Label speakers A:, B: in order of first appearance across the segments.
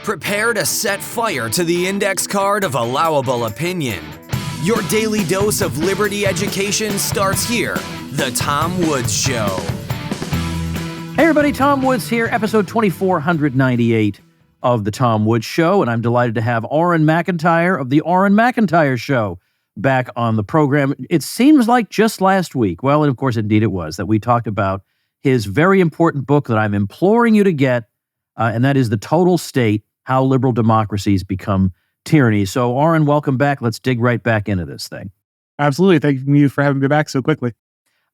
A: Prepare to set fire to the index card of allowable opinion. Your daily dose of liberty education starts here. The Tom Woods Show.
B: Hey everybody, Tom Woods here, episode 2498 of The Tom Woods Show, and I'm delighted to have Auron MacIntyre of The Auron MacIntyre Show back on the program. It seems like just last week, well, and of course indeed it was, that we talked about his very important book that I'm imploring you to get, and that is The Total State, How Liberal Democracies Become Tyrannies. So Auron, welcome back. Let's dig right back into this thing.
C: Absolutely. Thank you for having me back so quickly.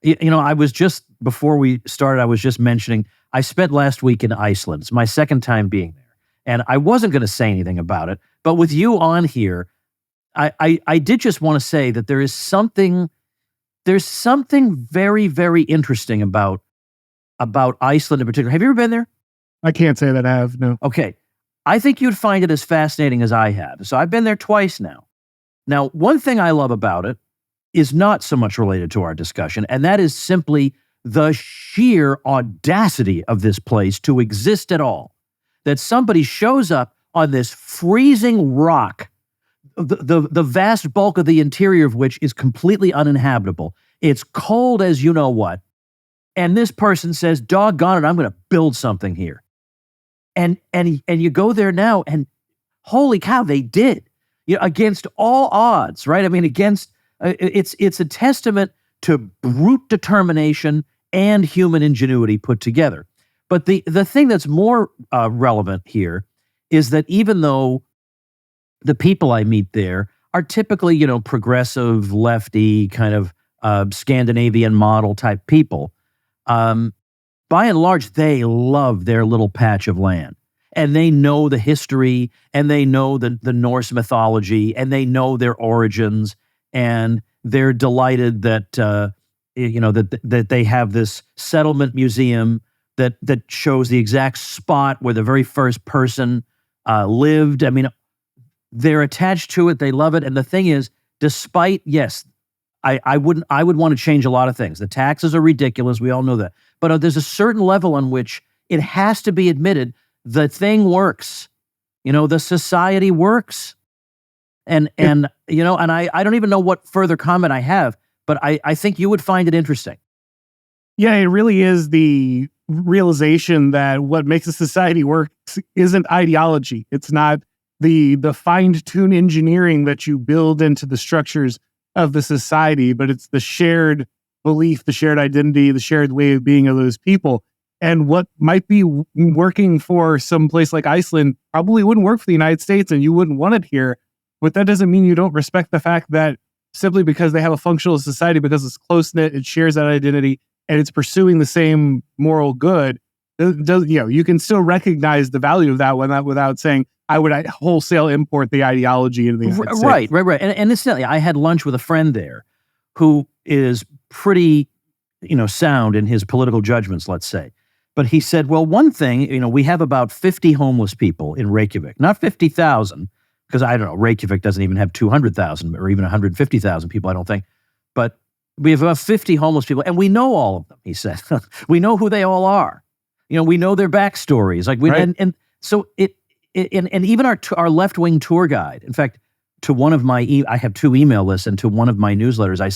B: You know, I was just, before we started, I was just mentioning, I spent last week in Iceland. It's my second time being there. And I wasn't going to say anything about it, but with you on here, I did just want to say that there's something very, very interesting about Iceland in particular. Have you ever been there?
C: I can't say that I have, no.
B: Okay. I think you'd find it as fascinating as I have. So I've been there twice now. Now, one thing I love about it is not so much related to our discussion, and that is simply the sheer audacity of this place to exist at all. That somebody shows up on this freezing rock, the vast bulk of the interior of which is completely uninhabitable. It's cold as you know what. And this person says, doggone it, I'm going to build something here. And you go there now, and holy cow, they did. You know, against all odds, right? I mean, against it's a testament to brute determination and human ingenuity put together. But the thing that's more relevant here is that even though the people I meet there are typically, you know, progressive, lefty, kind of Scandinavian model type people, by and large, they love their little patch of land. And they know the history, and they know the Norse mythology, and they know their origins, and they're delighted that that they have this settlement museum that shows the exact spot where the very first person lived. I mean, they're attached to it. They love it. And the thing is, despite, yes, I would want to change a lot of things. The taxes are ridiculous. We all know that. But there's a certain level on which it has to be admitted the thing works. You know, the society works. And you know, and I don't even know what further comment I have, but I think you would find it interesting.
C: Yeah, it really is the realization that what makes a society work isn't ideology. It's not the fine-tuned engineering that you build into the structures of the society, but it's the shared belief, the shared identity, the shared way of being of those people. And what might be working for some place like Iceland probably wouldn't work for the United States, and you wouldn't want it here. But that doesn't mean you don't respect the fact that simply because they have a functional society, because it's close-knit, it shares that identity, and it's pursuing the same moral good, you can still recognize the value of that without saying, I would wholesale import the ideology into the United States.
B: Right. And incidentally, I had lunch with a friend there who is pretty, sound in his political judgments, let's say. But he said, well, one thing, we have about 50 homeless people in Reykjavik, not 50,000, because I don't know, Reykjavik doesn't even have 200,000 or even 150,000 people, I don't think. But we have about 50 homeless people, and we know all of them, he said. We know who they all are. We know their backstories.
C: Right.
B: And so and even our left-wing tour guide, in fact, to one of my, I have two email lists, and to one of my newsletters, I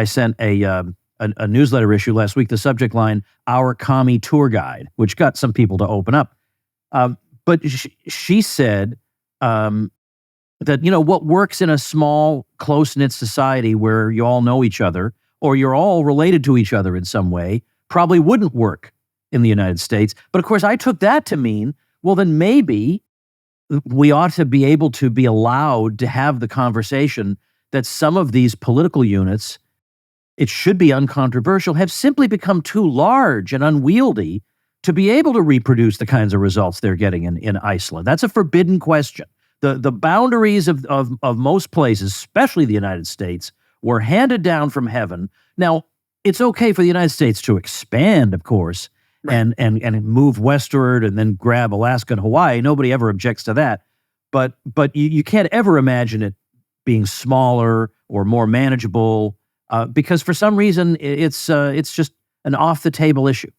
B: sent a newsletter issue last week, the subject line, Our Commie Tour Guide, which got some people to open up. But she said that, what works in a small, close-knit society where you all know each other, or you're all related to each other in some way, probably wouldn't work in the United States. But of course, I took that to mean, well, then maybe we ought to be able to be allowed to have the conversation that some of these political units, it should be uncontroversial, have simply become too large and unwieldy to be able to reproduce the kinds of results they're getting in Iceland. That's a forbidden question. The boundaries of most places, especially the United States, were handed down from heaven. Now, it's okay for the United States to expand, of course, right, and move westward and then grab Alaska and Hawaii. Nobody ever objects to that. But you can't ever imagine it being smaller or more manageable because for some reason it's just an off-the-table issue.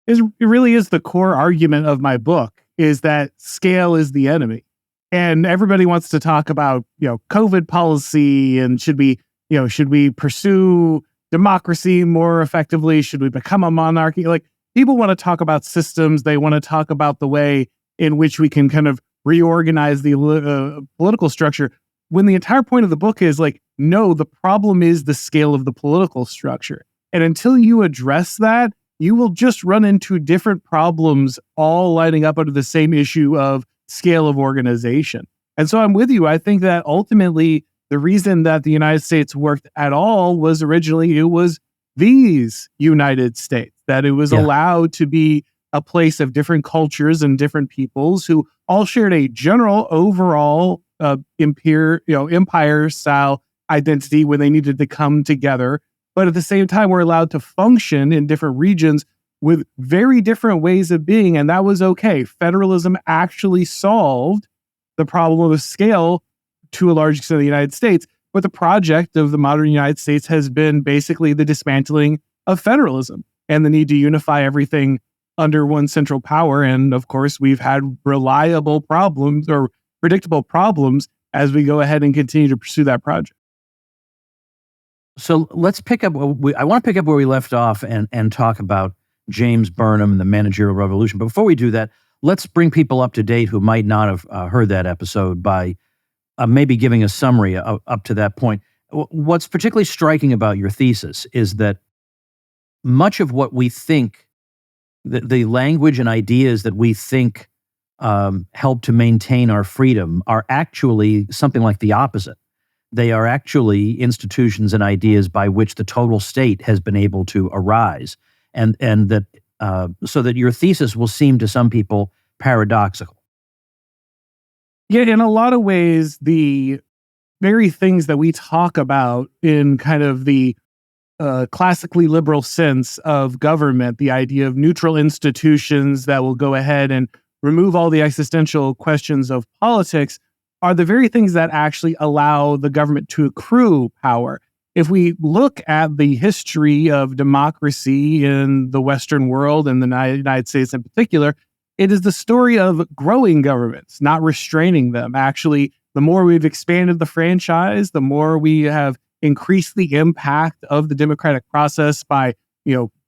C: It really is the core argument of my book, is that scale is the enemy. And everybody wants to talk about, COVID policy and should we pursue democracy more effectively? Should we become a monarchy? Like, people want to talk about systems. They want to talk about the way in which we can kind of reorganize the political structure, when the entire point of the book is like, no, the problem is the scale of the political structure. And until you address that, you will just run into different problems all lining up under the same issue of scale of organization. And so I'm with you. I think that ultimately the reason that the United States worked at all was originally it was these United States, that it was allowed to be a place of different cultures and different peoples who all shared a general overall empire-style identity when they needed to come together. But at the same time, we're allowed to function in different regions with very different ways of being, and that was okay. Federalism actually solved the problem of scale to a large extent of the United States, but the project of the modern United States has been basically the dismantling of federalism and the need to unify everything under one central power. And of course, we've had reliable problems or predictable problems as we go ahead and continue to pursue that project.
B: So let's pick up. I want to pick up where we left off and talk about James Burnham and the Managerial Revolution. But before we do that, let's bring people up to date who might not have heard that episode by maybe giving a summary up to that point. What's particularly striking about your thesis is that much of what we think, the language and ideas that we think help to maintain our freedom are actually something like the opposite. They are actually institutions and ideas by which the total state has been able to arise, and that so that your thesis will seem to some people paradoxical.
C: Yeah, in a lot of ways, the very things that we talk about in kind of the classically liberal sense of government, the idea of neutral institutions that will go ahead and remove all the existential questions of politics, are the very things that actually allow the government to accrue power. If we look at the history of democracy in the Western world and the United States in particular, it is the story of growing governments, not restraining them. Actually, the more we've expanded the franchise, the more we have increased the impact of the democratic process by,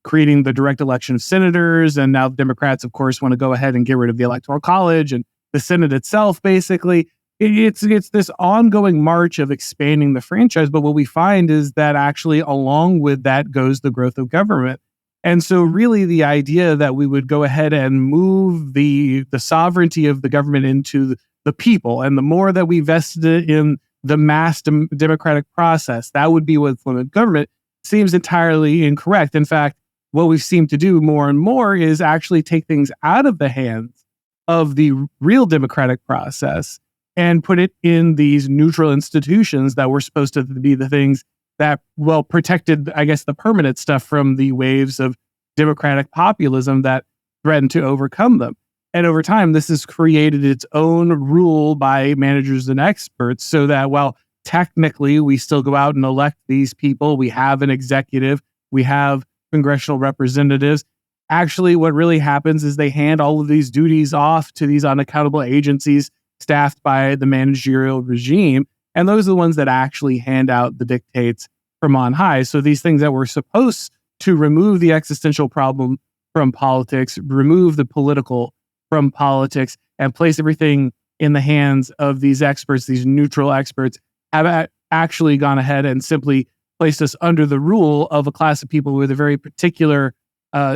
C: creating the direct election of senators. And now the Democrats, of course, want to go ahead and get rid of the Electoral College and the Senate itself, basically. It's this ongoing march of expanding the franchise. But what we find is that actually along with that goes the growth of government. And so really the idea that we would go ahead and move the sovereignty of the government into the people, and the more that we vested it in the mass democratic process, that would be what implemented government, seems entirely incorrect. In fact, what we've seemed to do more and more is actually take things out of the hands of the real democratic process and put it in these neutral institutions that were supposed to be the things that, protected, I guess, the permanent stuff from the waves of democratic populism that threatened to overcome them. And over time, this has created its own rule by managers and experts so that while technically we still go out and elect these people, we have an executive, we have congressional representatives, actually what really happens is they hand all of these duties off to these unaccountable agencies staffed by the managerial regime. And those are the ones that actually hand out the dictates from on high. So these things that were supposed to remove the existential problem from politics, remove the political from politics, and place everything in the hands of these experts, these neutral experts, have actually gone ahead and simply placed us under the rule of a class of people with a very particular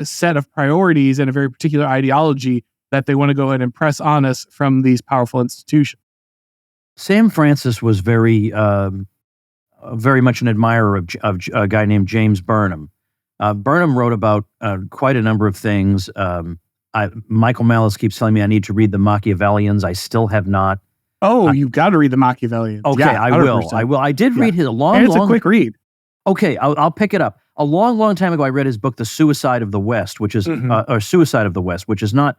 C: set of priorities and a very particular ideology that they want to go ahead and press on us from these powerful institutions.
B: Sam Francis was very much an admirer of a guy named James Burnham. Burnham wrote about quite a number of things. Michael Malice keeps telling me I need to read the Machiavellians. I still have not.
C: Oh, you've got to read the Machiavellians.
B: Okay, yeah, I will. I did read his
C: and it's a quick read.
B: Okay, I'll pick it up. A long time ago, I read his book, The Suicide of the West, which is or Suicide of the West, which is not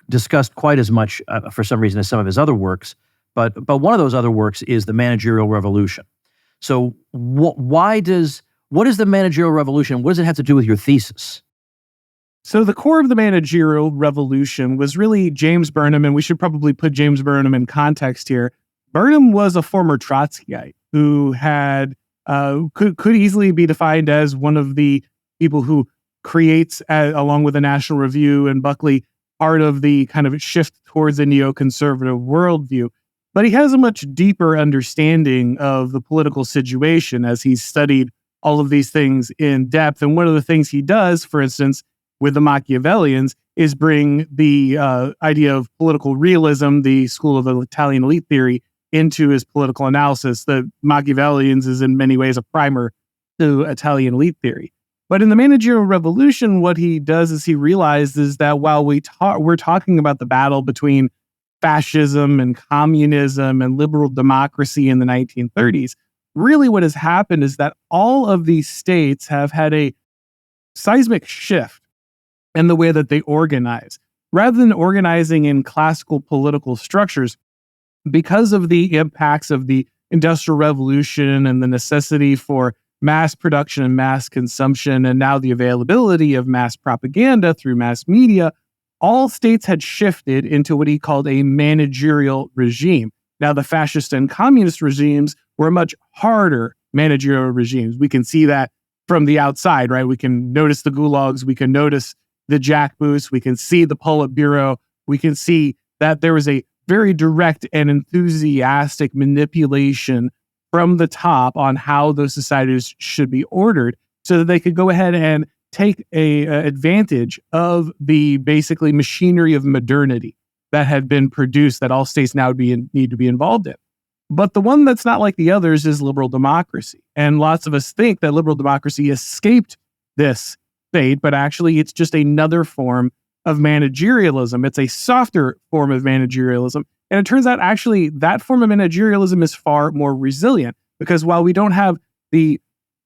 B: discussed quite as much for some reason as some of his other works. But one of those other works is the Managerial Revolution. So what is the Managerial Revolution? What does it have to do with your thesis?
C: So the core of the managerial revolution was really James Burnham, and we should probably put James Burnham in context here. Burnham was a former Trotskyite who had could easily be defined as one of the people who creates, along with the National Review and Buckley, part of the kind of shift towards a neoconservative worldview. But he has a much deeper understanding of the political situation as he's studied all of these things in depth. And one of the things he does, for instance, with the Machiavellians, is bring the idea of political realism, the school of the Italian elite theory, into his political analysis. The Machiavellians is in many ways a primer to Italian elite theory. But in the managerial revolution, what he does is he realizes that while we're talking about the battle between fascism and communism and liberal democracy in the 1930s, really what has happened is that all of these states have had a seismic shift in the way that they organize. Rather than organizing in classical political structures, because of the impacts of the Industrial Revolution and the necessity for mass production and mass consumption, and now the availability of mass propaganda through mass media, all states had shifted into what he called a managerial regime. Now, the fascist and communist regimes were much harder managerial regimes. We can see that from the outside, right? We can notice the gulags, we can notice the jackboots, we can see the Politburo, we can see that there was a very direct and enthusiastic manipulation from the top on how those societies should be ordered so that they could go ahead and take a advantage of the basically machinery of modernity that had been produced that all states now need to be involved in. But the one that's not like the others is liberal democracy. And lots of us think that liberal democracy escaped this fate, but actually it's just another form of managerialism. It's a softer form of managerialism. And it turns out actually that form of managerialism is far more resilient, because while we don't have the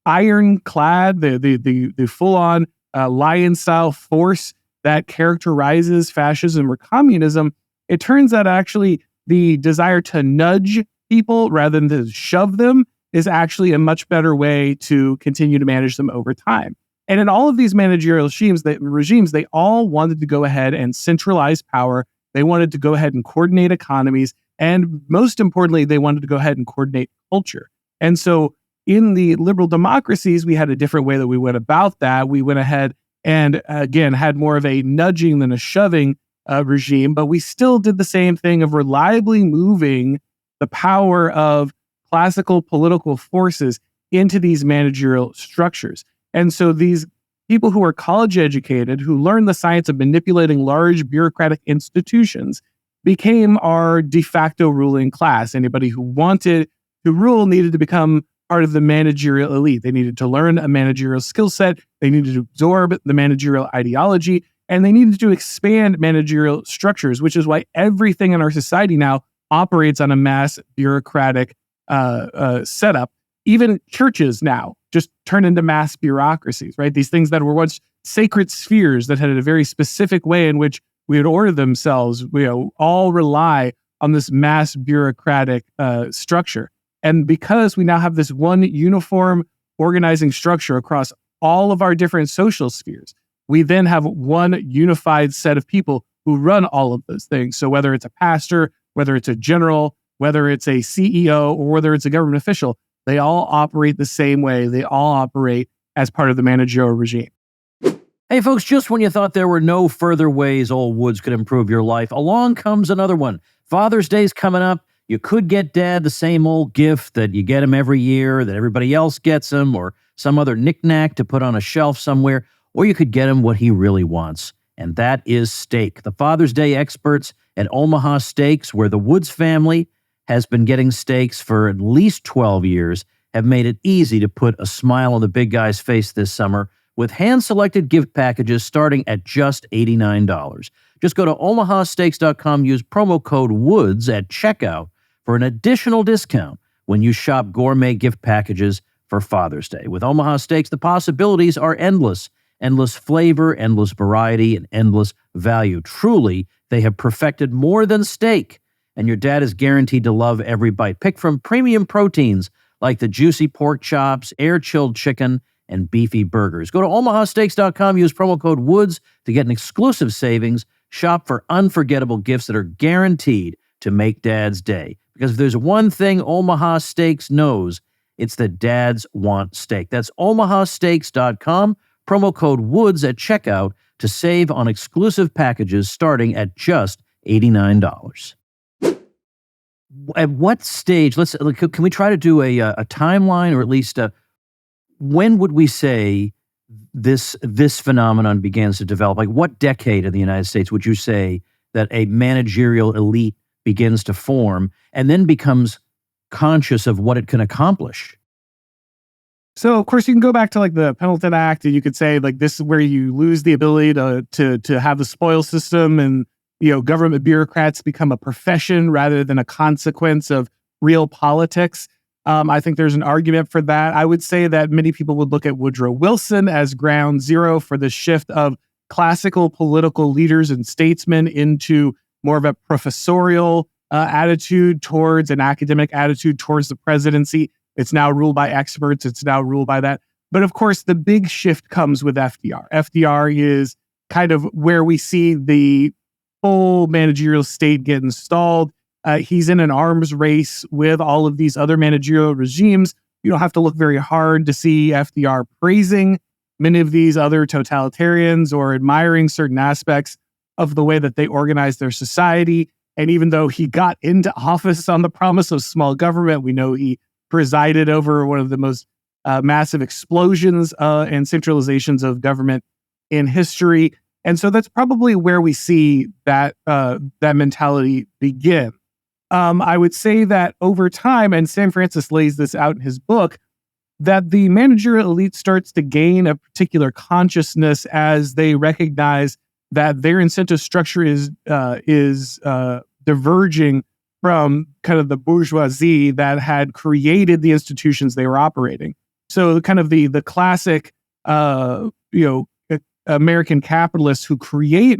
C: ironclad, the full-on lion-style force that characterizes fascism or communism, it turns out actually the desire to nudge people rather than to shove them is actually a much better way to continue to manage them over time. And in all of these managerial regimes, they all wanted to go ahead and centralize power. They wanted to go ahead and coordinate economies. And most importantly, they wanted to go ahead and coordinate culture. And so in the liberal democracies, we had a different way that we went about that. We went ahead and, again, had more of a nudging than a shoving regime, but we still did the same thing of reliably moving the power of classical political forces into these managerial structures. And so these people who are college educated, who learned the science of manipulating large bureaucratic institutions, became our de facto ruling class. Anybody who wanted to rule needed to become part of the managerial elite. They needed to learn a managerial skill set. They needed to absorb the managerial ideology, and they needed to expand managerial structures, which is why everything in our society now operates on a mass bureaucratic setup. Even churches now just turn into mass bureaucracies, right? These things that were once sacred spheres that had a very specific way in which we would order themselves, all rely on this mass bureaucratic structure. And because we now have this one uniform organizing structure across all of our different social spheres, we then have one unified set of people who run all of those things. So whether it's a pastor, whether it's a general, whether it's a CEO, or whether it's a government official, they all operate the same way. They all operate as part of the managerial regime.
B: Hey, folks, just when you thought there were no further ways old woods could improve your life, along comes another one. Father's Day's coming up. You could get Dad the same old gift that you get him every year, that everybody else gets him, or some other knickknack to put on a shelf somewhere, or you could get him what he really wants, and that is steak. The Father's Day experts at Omaha Steaks, where the Woods family has been getting steaks for at least 12 years, have made it easy to put a smile on the big guy's face this summer with hand-selected gift packages starting at just $89. Just go to omahasteaks.com, use promo code WOODS at checkout for an additional discount when you shop gourmet gift packages for Father's Day. With Omaha Steaks, the possibilities are endless. Endless flavor, endless variety, and endless value. Truly, they have perfected more than steak, and your dad is guaranteed to love every bite. Pick from premium proteins like the juicy pork chops, air-chilled chicken, and beefy burgers. Go to omahasteaks.com, use promo code WOODS to get an exclusive savings. Shop for unforgettable gifts that are guaranteed to make Dad's day. Because if there's one thing Omaha Steaks knows, it's that dads want steak. That's omahasteaks.com, promo code WOODS at checkout to save on exclusive packages starting at just $89. At what stage, can we try to do a timeline, or at least when would we say this phenomenon begins to develop? Like, what decade in the United States would you say that a managerial elite begins to form and then becomes conscious of what it can accomplish?
C: So, of course, you can go back to like the Pendleton Act, and you could say like this is where you lose the ability to have the spoil system, and government bureaucrats become a profession rather than a consequence of real politics. I think there's an argument for that. I would say that many people would look at Woodrow Wilson as ground zero for the shift of classical political leaders and statesmen into more of a professorial attitude towards an academic attitude towards the presidency. It's now ruled by experts. It's now ruled by that. But of course, the big shift comes with FDR. FDR is kind of where we see the full managerial state get installed. He's in an arms race with all of these other managerial regimes. You don't have to look very hard to see FDR praising many of these other totalitarians or admiring certain aspects of the way that they organize their society. And even though he got into office on the promise of small government, we know he presided over one of the most massive explosions and centralizations of government in history. And so that's probably where we see that mentality begin. I would say that over time, and Sam Francis lays this out in his book, that the managerial elite starts to gain a particular consciousness as they recognize that their incentive structure is diverging from kind of the bourgeoisie that had created the institutions they were operating. So kind of the classic, American capitalists who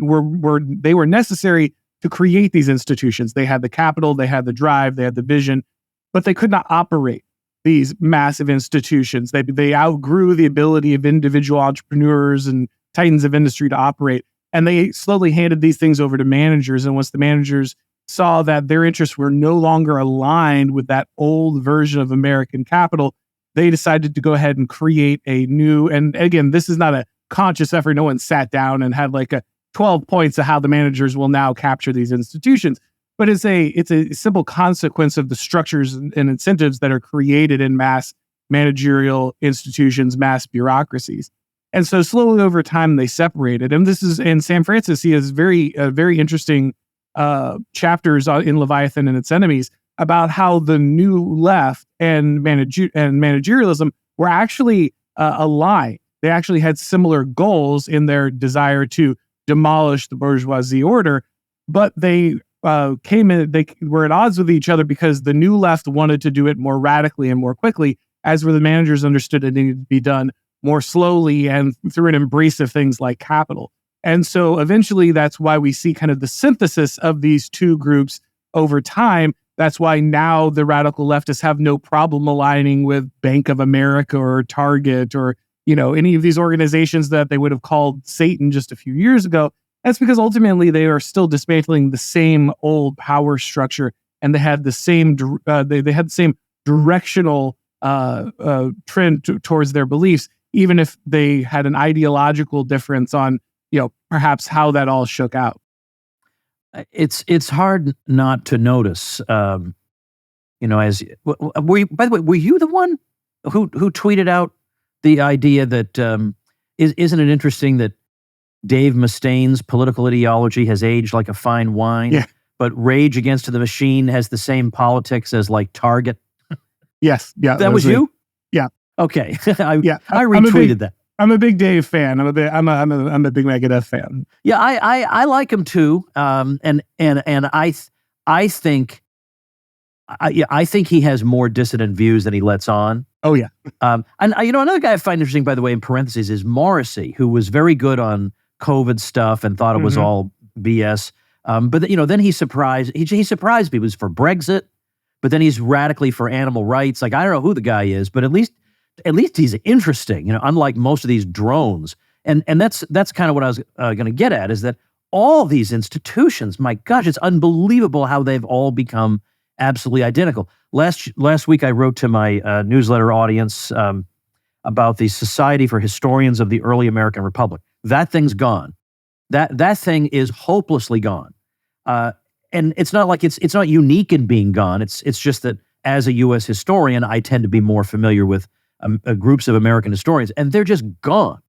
C: were necessary to create these institutions. They had the capital, they had the drive, they had the vision, but they could not operate these massive institutions. They outgrew the ability of individual entrepreneurs and titans of industry to operate. And they slowly handed these things over to managers. And once the managers saw that their interests were no longer aligned with that old version of American capital, they decided to go ahead and create a new, and again, this is not a conscious effort. No one sat down and had like a 12 points of how the managers will now capture these institutions. But it's a simple consequence of the structures and incentives that are created in mass managerial institutions, mass bureaucracies. And so slowly over time, they separated. And this is, in Sam Francis, he has very interesting chapters in Leviathan and Its Enemies about how the new left and managerialism were actually aligned. They actually had similar goals in their desire to demolish the bourgeoisie order, but they were at odds with each other because the new left wanted to do it more radically and more quickly, as where the managers understood it needed to be done more slowly and through an embrace of things like capital. And so eventually that's why we see kind of the synthesis of these two groups over time. That's why now the radical leftists have no problem aligning with Bank of America or Target or any of these organizations that they would have called Satan just a few years ago. That's because ultimately they are still dismantling the same old power structure, and they had the same directional trend towards their beliefs, even if they had an ideological difference on perhaps how that all shook out.
B: It's hard not to notice. By the way, were you the one who tweeted out the idea that isn't it interesting that Dave Mustaine's political ideology has aged like a fine wine, but Rage Against the Machine has the same politics as like Target?
C: Yes, yeah.
B: That was you?
C: Yeah.
B: Okay. I retweeted that.
C: I'm a big Dave fan. I'm a big Megadeth fan.
B: Yeah, I like him too. And I think he has more dissident views than he lets on.
C: Oh yeah.
B: And another guy I find interesting, by the way, in parentheses, is Morrissey, who was very good on COVID stuff and thought it was all BS. But then he surprised people. He was for Brexit, but then he's radically for animal rights. Like, I don't know who the guy is, but at least at least he's interesting, unlike most of these drones. And that's kind of what I was going to get at, is that all these institutions, my gosh, it's unbelievable how they've all become absolutely identical. Last week, I wrote to my newsletter audience about the Society for Historians of the Early American Republic. That thing's gone. That thing is hopelessly gone. And it's not like it's not unique in being gone. It's just that as a U.S. historian, I tend to be more familiar with groups of American historians, and they're just gone.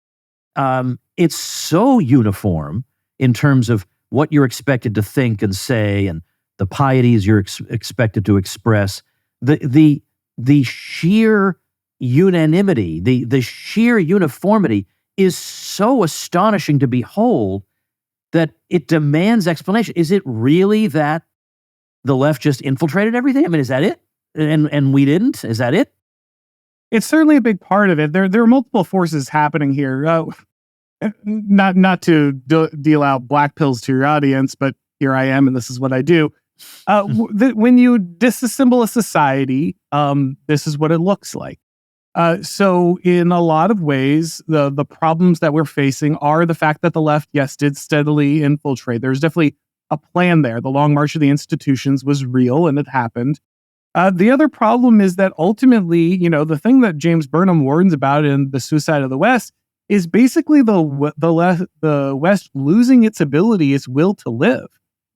B: It's so uniform in terms of what you're expected to think and say, and the pieties you're expected to express. The sheer unanimity, the sheer uniformity is so astonishing to behold that it demands explanation. Is it really that the left just infiltrated everything? I mean, is that it? And we didn't? Is that it?
C: It's certainly a big part of it. There are multiple forces happening here. Not to deal out black pills to your audience, but here I am, and this is what I do. When you disassemble a society, this is what it looks like. So in a lot of ways, the problems that we're facing are the fact that the left, yes, did steadily infiltrate. There's definitely a plan there. The long march of the institutions was real, and it happened. The other problem is that ultimately, the thing that James Burnham warns about in The Suicide of the West is basically the West losing its ability, its will to live.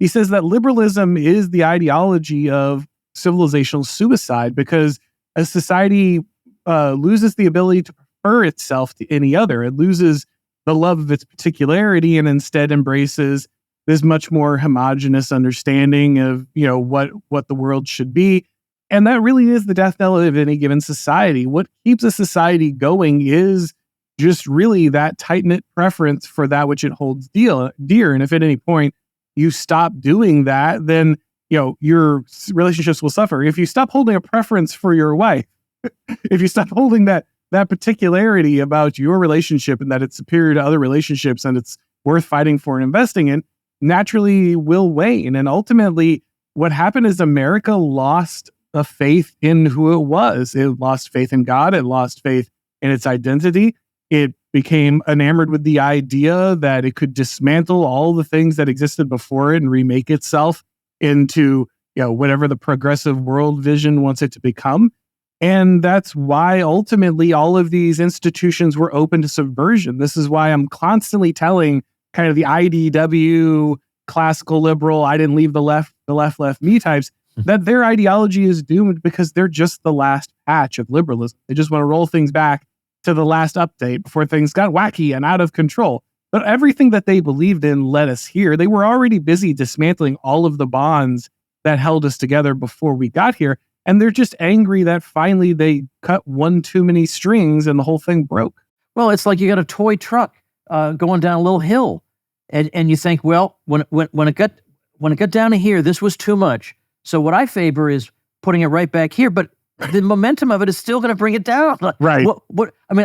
C: He says that liberalism is the ideology of civilizational suicide, because a society loses the ability to prefer itself to any other. It loses the love of its particularity and instead embraces this much more homogenous understanding of, what the world should be. And that really is the death knell of any given society. What keeps a society going is just really that tight-knit preference for that which it holds dear. And if at any point you stop doing that, then your relationships will suffer. If you stop holding a preference for your wife, if you stop holding that particularity about your relationship and that it's superior to other relationships and it's worth fighting for and investing in, naturally will wane. And ultimately, what happened is America lost a faith in who it was. It lost faith in God. It lost faith in its identity. It became enamored with the idea that it could dismantle all the things that existed before it and remake itself into, whatever the progressive world vision wants it to become. And that's why ultimately all of these institutions were open to subversion. This is why I'm constantly telling kind of the IDW, classical liberal, I didn't leave the left me types, that their ideology is doomed because they're just the last patch of liberalism. They just want to roll things back to the last update before things got wacky and out of control. But everything that they believed in led us here. They were already busy dismantling all of the bonds that held us together before we got here. And they're just angry that finally they cut one too many strings and the whole thing broke.
B: Well, it's like you got a toy truck going down a little hill, and you think, well, when it got down to here, this was too much. So what I favor is putting it right back here, but the momentum of it is still going to bring it down.
C: Right.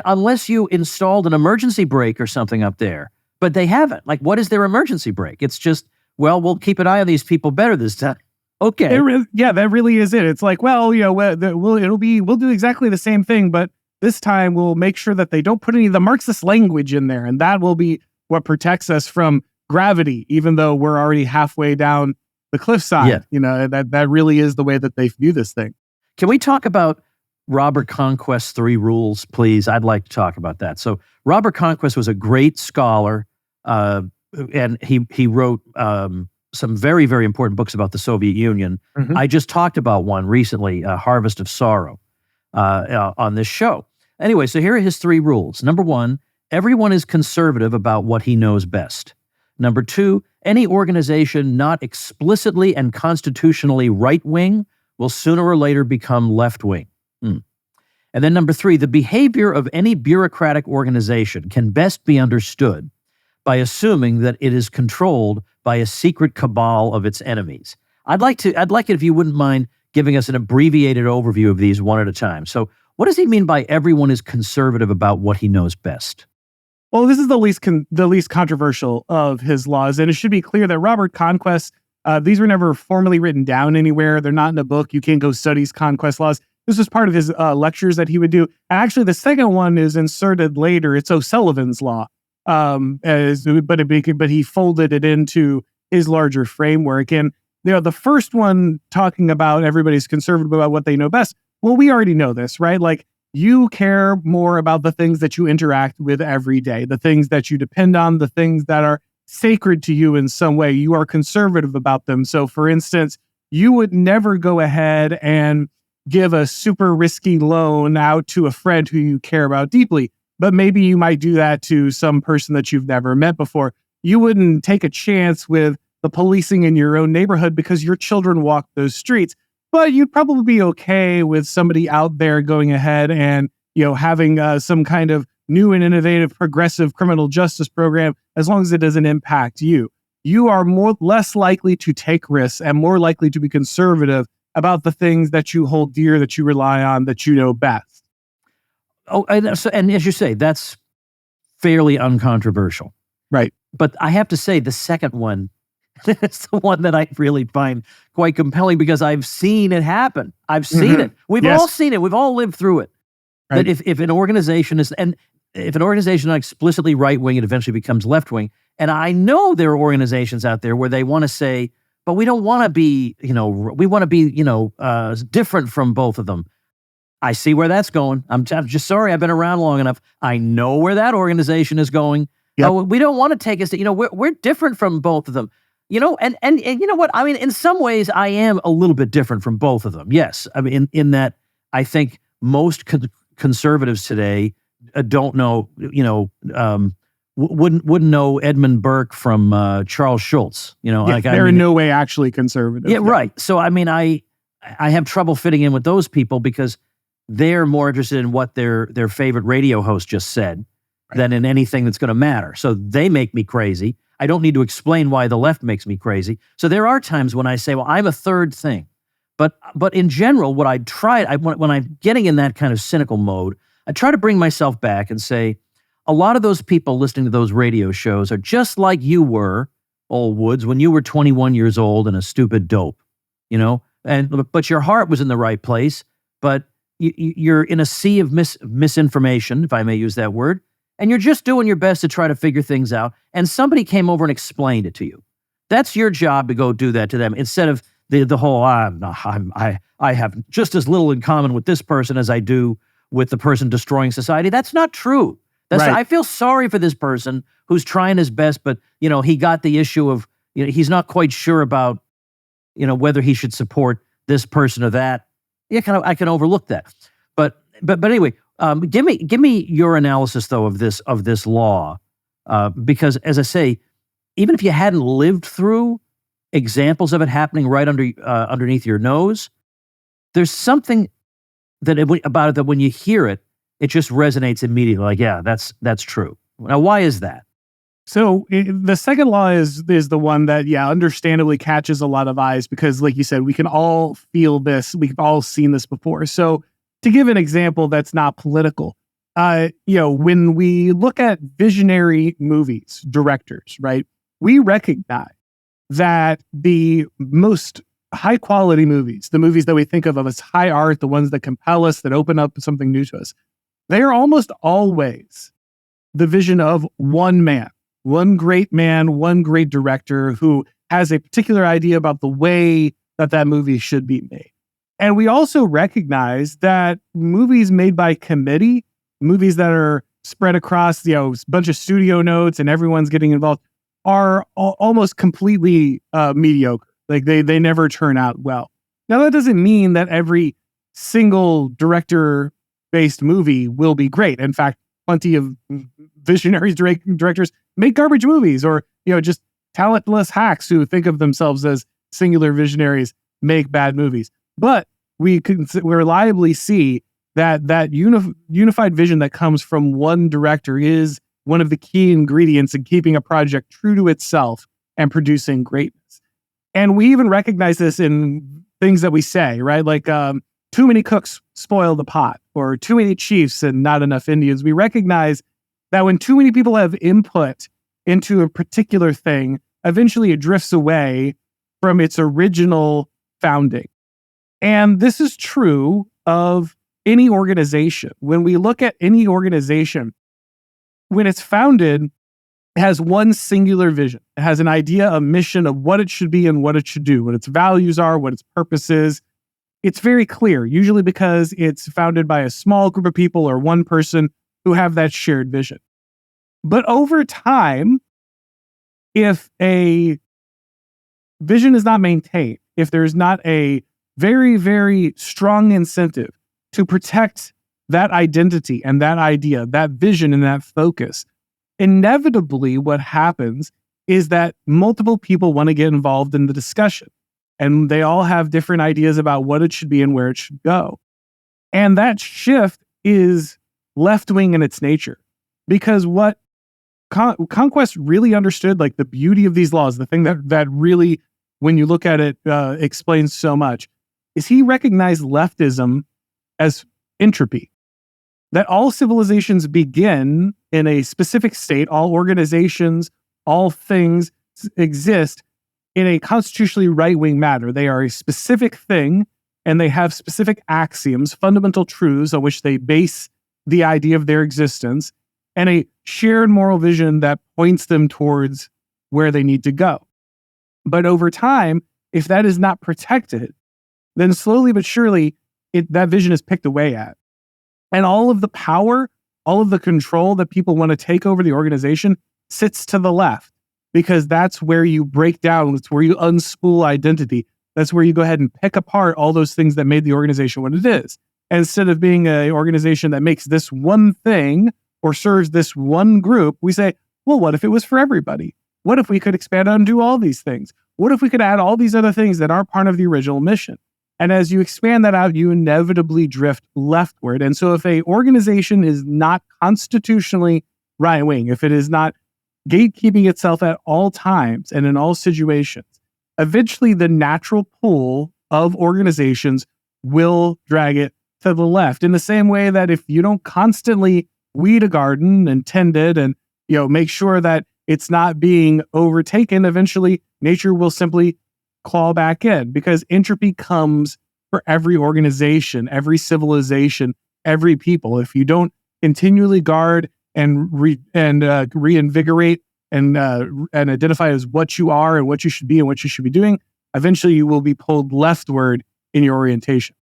B: Unless you installed an emergency brake or something up there, but they haven't. Like, what is their emergency brake? It's just, well, we'll keep an eye on these people better this time. Okay.
C: That really is it. It's like, well, we'll do exactly the same thing, but this time we'll make sure that they don't put any of the Marxist language in there, and that will be what protects us from gravity, even though we're already halfway down the cliffside.
B: Yeah.
C: That really is the way that they view this thing.
B: Can we talk about Robert Conquest's 3 rules, please? I'd like to talk about that. So Robert Conquest was a great scholar, and he wrote some very, very important books about the Soviet Union. Mm-hmm. I just talked about one recently, Harvest of Sorrow, on this show. Anyway, so here are his 3 rules. Number 1, everyone is conservative about what he knows best. Number 2, any organization not explicitly and constitutionally right-wing will sooner or later become left-wing. And then number 3, the behavior of any bureaucratic organization can best be understood by assuming that it is controlled by a secret cabal of its enemies. I'd like it if you wouldn't mind giving us an abbreviated overview of these one at a time. So what does he mean by everyone is conservative about what he knows best?
C: Well, this is the least controversial of his laws, and it should be clear that Robert Conquest, these were never formally written down anywhere. They're not in a book. You can't go study Conquest laws. This was part of his lectures that he would do. And actually, the second one is inserted later. It's O'Sullivan's Law, but he folded it into his larger framework. And the first one talking about everybody's conservative about what they know best. Well, we already know this, right? Like, you care more about the things that you interact with every day, the things that you depend on, the things that are sacred to you in some way. You are conservative about them. So, for instance, you would never go ahead and give a super risky loan out to a friend who you care about deeply, but maybe you might do that to some person that you've never met before. You wouldn't take a chance with the policing in your own neighborhood because your children walk those streets. But you'd probably be okay with somebody out there going ahead and, having some kind of new and innovative progressive criminal justice program, as long as it doesn't impact you. You are less likely to take risks and more likely to be conservative about the things that you hold dear, that you rely on, that you know best.
B: Oh, and as you say, that's fairly uncontroversial.
C: Right.
B: But I have to say, the second one, it's the one that I really find quite compelling because I've seen it happen. I've seen it. We've all seen it. We've all lived through it. Right. That if an organization is, and if an organization is not explicitly right-wing, it eventually becomes left-wing. And I know there are organizations out there where they want to say, but we don't want to be, we want to be, different from both of them. I see where that's going. I'm just sorry. I've been around long enough. I know where that organization is going. Yep. We don't want to take us to, we're different from both of them. And you know what? I mean, in some ways, I am a little bit different from both of them. Yes. I mean, in that I think most conservatives today don't know, wouldn't know Edmund Burke from Charles Schultz.
C: They're in no way actually conservative.
B: Yeah, right. So, I mean, I have trouble fitting in with those people because they're more interested in what their favorite radio host just said than in anything that's going to matter. So they make me crazy. I don't need to explain why the left makes me crazy. So there are times when I say, well, I'm a third thing. But in general, what I try, when I'm getting in that kind of cynical mode, I try to bring myself back and say, a lot of those people listening to those radio shows are just like you were, old Woods, when you were 21 years old and a stupid dope, but your heart was in the right place, but you're in a sea of misinformation, if I may use that word, and you're just doing your best to try to figure things out, and somebody came over and explained it to you. That's your job to go do that to them, instead of the whole, I have just as little in common with this person as I do with the person destroying society. That's not true. I feel sorry for this person who's trying his best, but he got the issue of he's not quite sure about whether he should support this person or that. Yeah, I can overlook that. But anyway, give me your analysis though of this law, because as I say, even if you hadn't lived through examples of it happening right underneath your nose, there's something about it that when you hear it, it just resonates immediately. Like, yeah, that's true. Now, why is that?
C: So the second law is the one that, understandably catches a lot of eyes because, like you said, we can all feel this. We've all seen this before. So to give an example that's not political, when we look at visionary movies, directors, right, we recognize that the most high quality movies, the movies that we think of as high art, the ones that compel us, that open up something new to us, they are almost always the vision of one man, one great director who has a particular idea about the way that movie should be made. And we also recognize that movies made by committee, movies that are spread across, a bunch of studio notes and everyone's getting involved, are almost completely mediocre. Like they never turn out well. Now, that doesn't mean that every single director-based movie will be great. In fact, plenty of visionaries, directors make garbage movies, or just talentless hacks who think of themselves as singular visionaries make bad movies. But we reliably see that unified vision that comes from one director is one of the key ingredients in keeping a project true to itself and producing greatness. And we even recognize this in things that we say, right? Like too many cooks spoil the pot, or too many chiefs and not enough Indians. We recognize that when too many people have input into a particular thing, eventually it drifts away from its original founding. And this is true of any organization. When we look at any organization, when it's founded, it has one singular vision. It has an idea, a mission of what it should be and what it should do, what its values are, what its purpose is. It's very clear, usually because it's founded by a small group of people or one person who have that shared vision. But over time, if a vision is not maintained, if there's not a very, very strong incentive to protect that identity and that idea, that vision and that focus, inevitably what happens is that multiple people want to get involved in the discussion. And they all have different ideas about what it should be and where it should go. And that shift is left-wing in its nature. Because what Conquest really understood, like the beauty of these laws, the thing that really, when you look at it, explains so much, is he recognized leftism as entropy. That all civilizations begin in a specific state, all organizations, all things exist in a constitutionally right-wing manner. They are a specific thing, and they have specific axioms, fundamental truths on which they base the idea of their existence, and a shared moral vision that points them towards where they need to go. But over time, if that is not protected, then slowly but surely, that vision is picked away at. And all of the power, all of the control that people want to take over the organization sits to the left, because that's where you break down, it's where you unspool identity. That's where you go ahead and pick apart all those things that made the organization what it is. And instead of being an organization that makes this one thing or serves this one group, we say, well, what if it was for everybody? What if we could expand out and do all these things? What if we could add all these other things that aren't part of the original mission? And as you expand that out, you inevitably drift leftward. And so if an organization is not constitutionally right-wing, if it is not gatekeeping itself at all times and in all situations, eventually the natural pull of organizations will drag it to the left. In the same way that if you don't constantly weed a garden and tend it and make sure that it's not being overtaken, eventually nature will simply claw back in, because entropy comes for every organization, every civilization, every people. If you don't continually guard and reinvigorate and identify as what you are and what you should be and what you should be doing, eventually you will be pulled leftward in your orientation.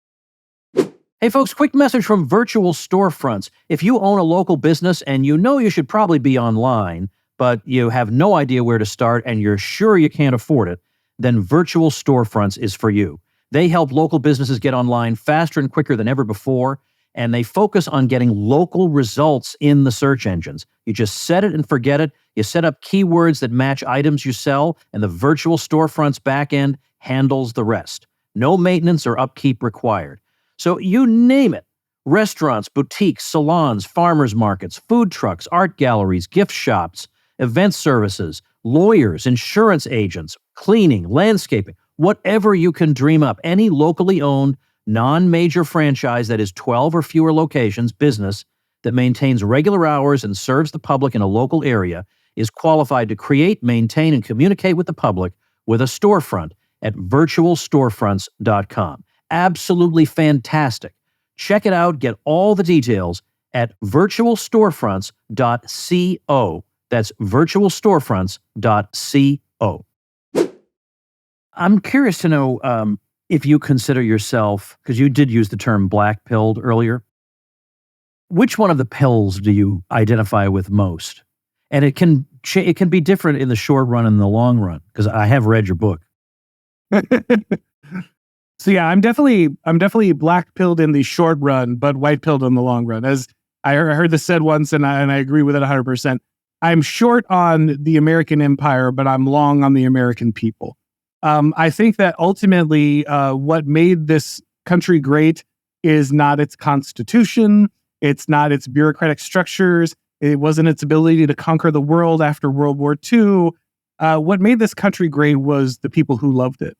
B: Hey folks, quick message from Virtual Storefronts. If you own a local business and you know you should probably be online, but you have no idea where to start and you're sure you can't afford it, then Virtual Storefronts is for you. They help local businesses get online faster and quicker than ever before, and they focus on getting local results in the search engines. You just set it and forget it. You set up keywords that match items you sell, and the Virtual Storefronts backend handles the rest. No maintenance or upkeep required. So you name it. Restaurants, boutiques, salons, farmers markets, food trucks, art galleries, gift shops, event services, lawyers, insurance agents, cleaning, landscaping, whatever you can dream up. Any locally owned, non-major franchise that is 12 or fewer locations business that maintains regular hours and serves the public in a local area is qualified to create, maintain, and communicate with the public with a storefront at virtualstorefronts.com. Absolutely fantastic. Check it out. Get all the details at virtualstorefronts.co. That's virtualstorefronts.co. I'm curious to know if you consider yourself, because you did use the term black-pilled earlier, which one of the pills do you identify with most? And it can be different in the short run and the long run, because I have read your book.
C: So yeah, I'm definitely black-pilled in the short run, but white-pilled in the long run. As I heard this said once, and I agree with it 100%. I'm short on the American empire, but I'm long on the American people. I think that ultimately what made this country great is not its constitution, it's not its bureaucratic structures, it wasn't its ability to conquer the world after World War II. What made this country great was the people who loved it.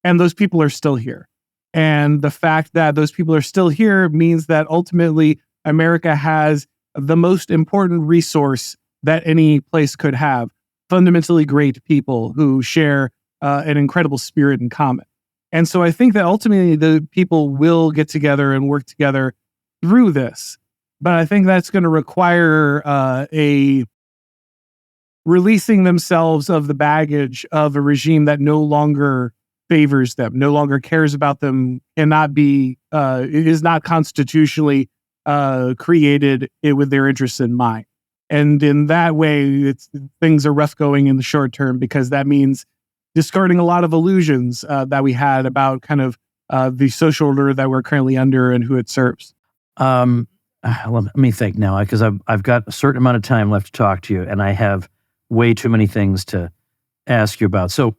C: And those people are still here. And the fact that those people are still here means that ultimately America has the most important resource that any place could have: fundamentally great people who share an incredible spirit in common. And so I think that ultimately the people will get together and work together through this. But I think that's going to require a releasing themselves of the baggage of a regime that no longer favors them, no longer cares about them, cannot be, it is not constitutionally created with their interests in mind. And in that way, things are rough going in the short term, because that means discarding a lot of illusions that we had about kind of the social order that we're currently under and who it serves.
B: Let me think now, because I've got a certain amount of time left to talk to you, and I have way too many things to ask you about. So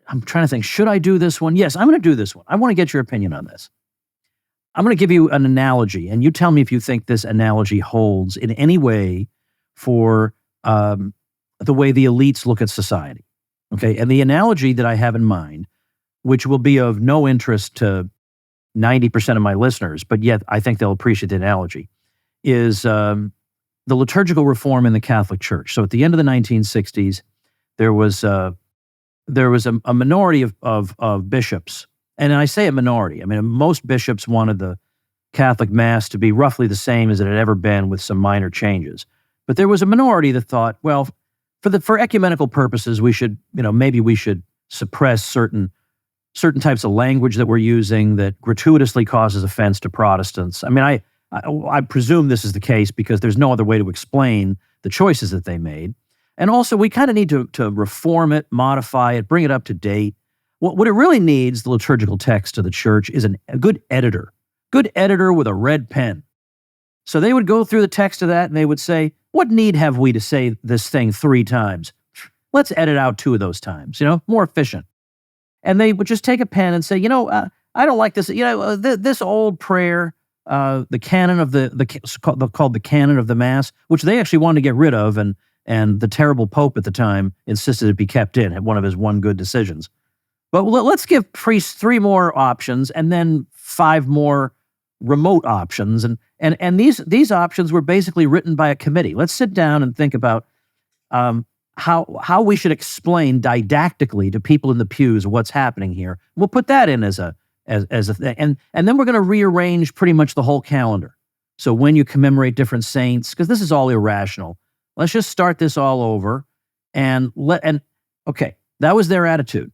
B: I'm trying to think, should I do this one? Yes, I'm going to do this one. I want to get your opinion on this. I'm going to give you an analogy, and you tell me if you think this analogy holds in any way for the way the elites look at society. Okay, and the analogy that I have in mind, which will be of no interest to 90% of my listeners, but yet I think they'll appreciate the analogy, is the liturgical reform in the Catholic Church. So at the end of the 1960s, there was a minority of bishops. And I say a minority. I mean, most bishops wanted the Catholic Mass to be roughly the same as it had ever been, with some minor changes. But there was a minority that thought, well, for ecumenical purposes, we should, maybe we should suppress certain types of language that we're using that gratuitously causes offense to Protestants. I mean, I presume this is the case because there's no other way to explain the choices that they made. And also, we kind of need to reform it, modify it, bring it up to date. What it really needs, the liturgical text of the church, is a good editor with a red pen. So they would go through the text of that and they would say, what need have we to say this thing 3 times? Let's edit out 2 of those times, more efficient. And they would just take a pen and say, I don't like this. This old prayer, the canon of called the canon of the Mass, which they actually wanted to get rid of, and the terrible Pope at the time insisted it be kept in, at one of his one good decisions. But let's give priests 3 more options, and then 5 more remote options, and these options were basically written by a committee. Let's sit down and think about how we should explain didactically to people in the pews what's happening here. We'll put that in as a thing, and then we're going to rearrange pretty much the whole calendar. So when you commemorate different saints, because this is all irrational, let's just start this all over, okay, that was their attitude.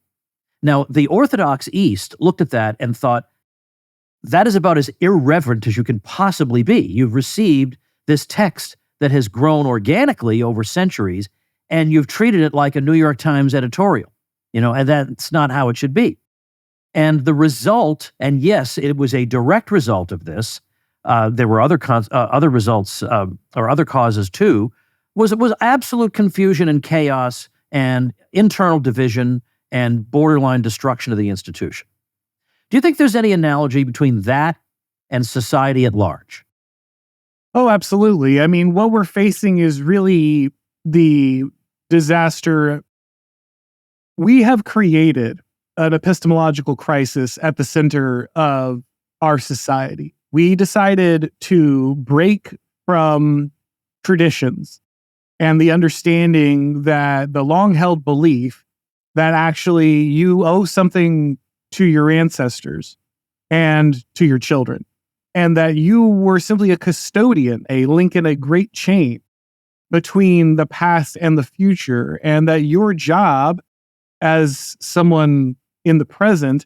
B: Now, the Orthodox East looked at that and thought, that is about as irreverent as you can possibly be. You've received this text that has grown organically over centuries, and you've treated it like a New York Times editorial, and that's not how it should be. And the result, and yes, it was a direct result of this, there were other results or other causes too, was absolute confusion and chaos and internal division and borderline destruction of the institution. Do you think there's any analogy between that and society at large?
C: Oh, absolutely. I mean, what we're facing is really the disaster. We have created an epistemological crisis at the center of our society. We decided to break from traditions and the understanding that the long-held belief that actually you owe something to your ancestors and to your children, and that you were simply a custodian, a link in a great chain between the past and the future, and that your job as someone in the present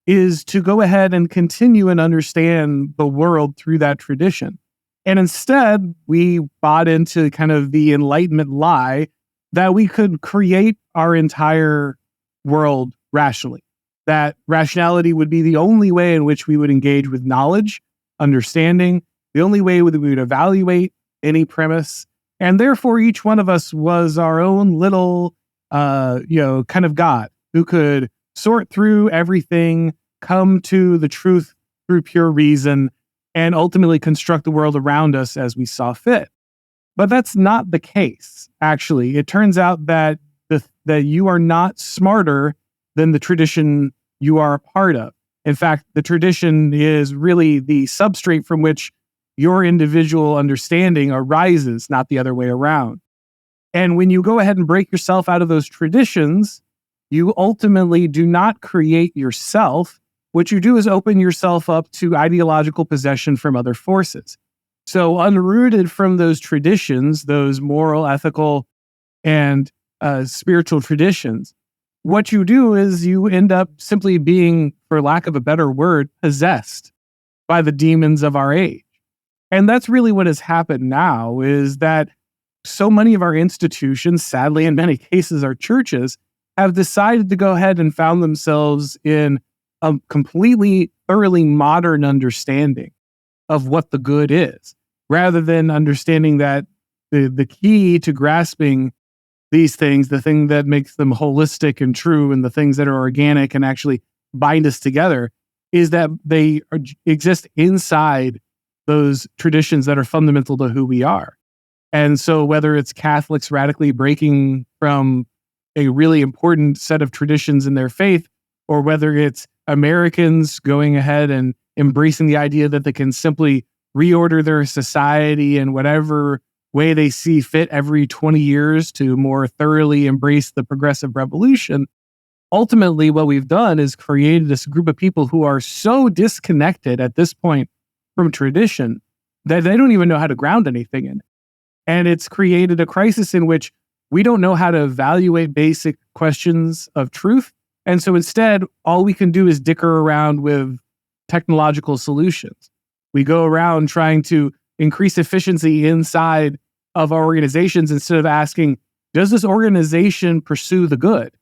C: is to go ahead and continue and understand the world through that tradition. And instead, we bought into kind of the Enlightenment lie that we could create our entire world rationally, that rationality would be the only way in which we would engage with knowledge, understanding, the only way that we would evaluate any premise. And therefore, each one of us was our own little, kind of God who could sort through everything, come to the truth through pure reason, and ultimately construct the world around us as we saw fit. But that's not the case, actually. It turns out that that you are not smarter than the tradition you are a part of. In fact, the tradition is really the substrate from which your individual understanding arises, not the other way around. And when you go ahead and break yourself out of those traditions, you ultimately do not create yourself. What you do is open yourself up to ideological possession from other forces. So unrooted from those traditions, those moral, ethical, and spiritual traditions, what you do is you end up simply being, for lack of a better word, possessed by the demons of our age. And that's really what has happened now, is that so many of our institutions, sadly in many cases our churches, have decided to go ahead and found themselves in a completely, thoroughly modern understanding of what the good is, rather than understanding that the key to grasping these things, the thing that makes them holistic and true, and the things that are organic and actually bind us together, is that they exist inside those traditions that are fundamental to who we are. And so whether it's Catholics radically breaking from a really important set of traditions in their faith, or whether it's Americans going ahead and embracing the idea that they can simply reorder their society in whatever way they see fit every 20 years to more thoroughly embrace the progressive revolution, ultimately what we've done is created this group of people who are so disconnected at this point from tradition that they don't even know how to ground anything in it. And it's created a crisis in which we don't know how to evaluate basic questions of truth. And so instead, all we can do is dicker around with technological solutions. We go around trying to increase efficiency inside of our organizations instead of asking, does this organization pursue the good?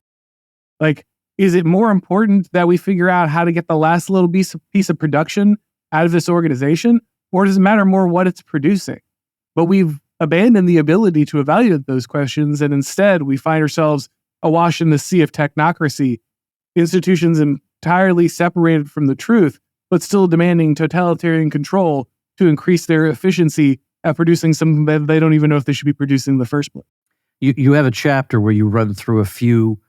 C: Like, is it more important that we figure out how to get the last little piece of production out of this organization? Or does it matter more what it's producing? But we've abandoned the ability to evaluate those questions, and instead we find ourselves awash in the sea of technocracy, institutions entirely separated from the truth, but still demanding totalitarian control to increase their efficiency at producing something that they don't even know if they should be producing in the first place.
B: You have a chapter where you run through a few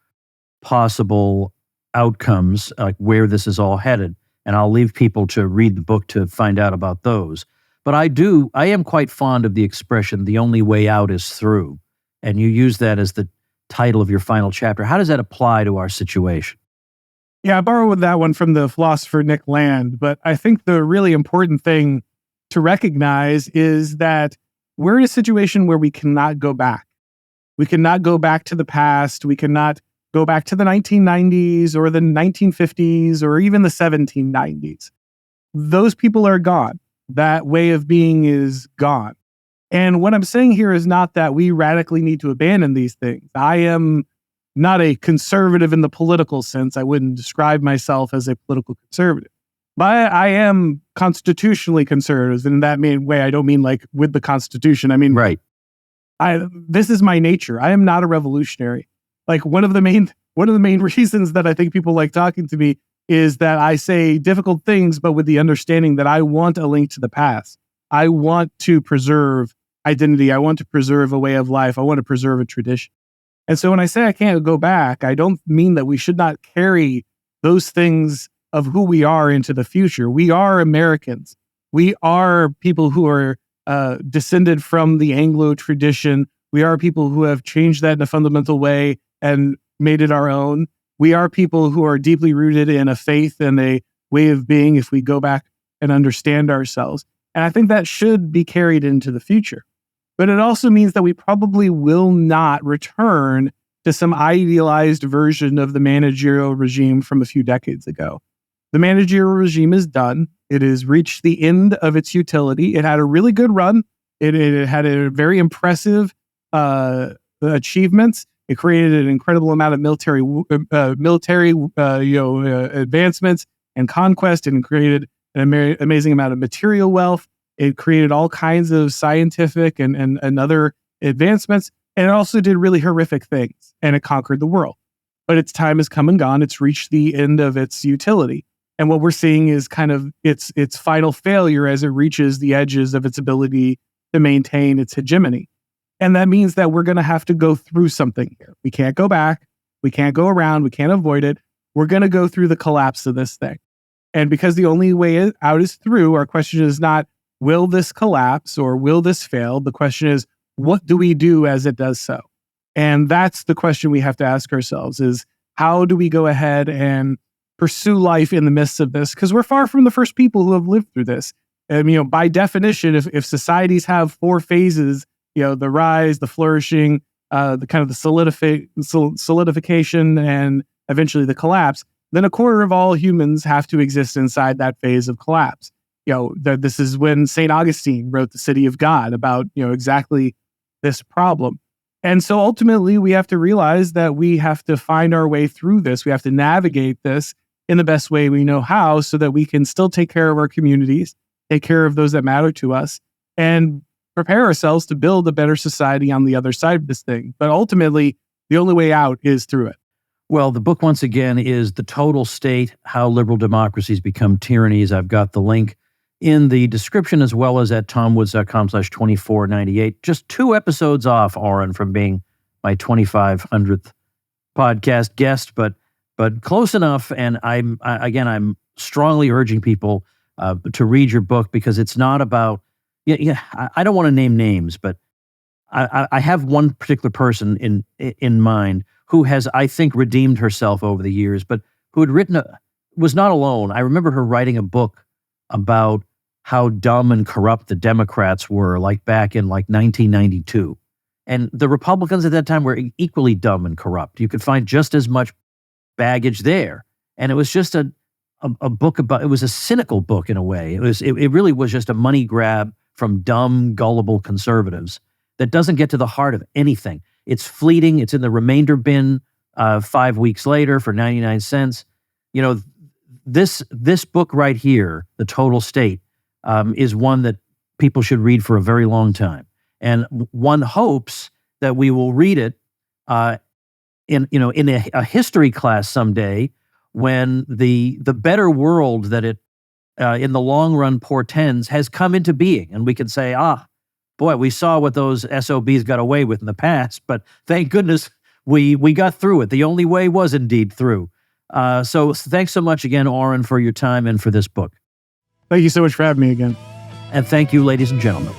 B: possible outcomes, like where this is all headed, and I'll leave people to read the book to find out about those. But I am quite fond of the expression, the only way out is through. And you use that as the title of your final chapter. How does that apply to our situation?
C: Yeah, I borrowed that one from the philosopher Nick Land, but I think the really important thing to recognize is that we're in a situation where we cannot go back. We cannot go back to the past. We cannot go back to the 1990s or the 1950s or even the 1790s. Those people are gone. That way of being is gone. And what I'm saying here is not that we radically need to abandon these things. I am not a conservative in the political sense. I wouldn't describe myself as a political conservative. But I am constitutionally conservative. And in that way, I don't mean like with the Constitution. I mean,
B: right.
C: This is my nature. I am not a revolutionary. Like one of the main reasons that I think people like talking to me is that I say difficult things, but with the understanding that I want a link to the past. I want to preserve identity. I want to preserve a way of life. I want to preserve a tradition. And so when I say I can't go back, I don't mean that we should not carry those things of who we are into the future. We are Americans. We are people who are descended from the Anglo tradition. We are people who have changed that in a fundamental way and made it our own. We are people who are deeply rooted in a faith and a way of being if we go back and understand ourselves. And I think that should be carried into the future. But it also means that we probably will not return to some idealized version of the managerial regime from a few decades ago. The managerial regime is done. It has reached the end of its utility. It had a really good run. It had a very impressive achievements. It created an incredible amount of military advancements and conquest, and created an amazing amount of material wealth. It created all kinds of scientific and other advancements, and it also did really horrific things, and it conquered the world. But its time has come and gone. It's reached the end of its utility. And what we're seeing is kind of its final failure as it reaches the edges of its ability to maintain its hegemony. And that means that we're going to have to go through something here. We can't go back. We can't go around. We can't avoid it. We're going to go through the collapse of this thing. And because the only way out is through, our question is not, will this collapse or will this fail? The question is, what do we do as it does so? And that's the question we have to ask ourselves is, how do we go ahead and pursue life in the midst of this? Because we're far from the first people who have lived through this. And, by definition, if societies have four phases, the rise, the flourishing, the kind of the solidification, and eventually the collapse, then a quarter of all humans have to exist inside that phase of collapse. This is when St. Augustine wrote The City of God about, exactly this problem. And so ultimately we have to realize that we have to find our way through this. We have to navigate this in the best way we know how so that we can still take care of our communities, take care of those that matter to us, and prepare ourselves to build a better society on the other side of this thing. But ultimately, the only way out is through it.
B: Well, the book, once again, is The Total State, How Liberal Democracies Become Tyrannies. I've got the link in the description as well as at tomwoods.com/2498. Just 2 episodes off, Auron, from being my 2500th podcast guest, but close enough. And I'm strongly urging people to read your book, because it's not about, I don't want to name names, but I have one particular person in mind who has, I think, redeemed herself over the years, but who had was not alone. I remember her writing a book about how dumb and corrupt the Democrats were, back in 1992. And the Republicans at that time were equally dumb and corrupt. You could find just as much baggage there. And it was just a book about, it was a cynical book in a way. It really was just a money grab from dumb, gullible conservatives that doesn't get to the heart of anything. It's fleeting. It's in the remainder bin 5 weeks later for 99 cents. This book right here, The Total State, is one that people should read for a very long time. And one hopes that we will read it in a history class someday, when the better world that it in the long run portends has come into being, and we can say, boy, we saw what those SOBs got away with in the past, but thank goodness we got through it. The only way was indeed through. So thanks so much again, Auron, for your time and for this book.
C: Thank you so much for having me again.
B: And thank you, ladies and gentlemen.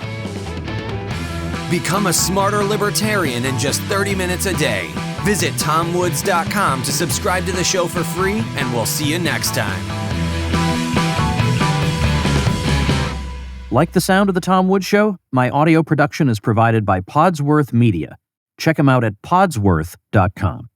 A: Become a smarter libertarian in just 30 minutes a day. Visit tomwoods.com to subscribe to the show for free, and we'll see you next time.
B: Like the sound of The Tom Woods Show? My audio production is provided by Podsworth Media. Check them out at podsworth.com.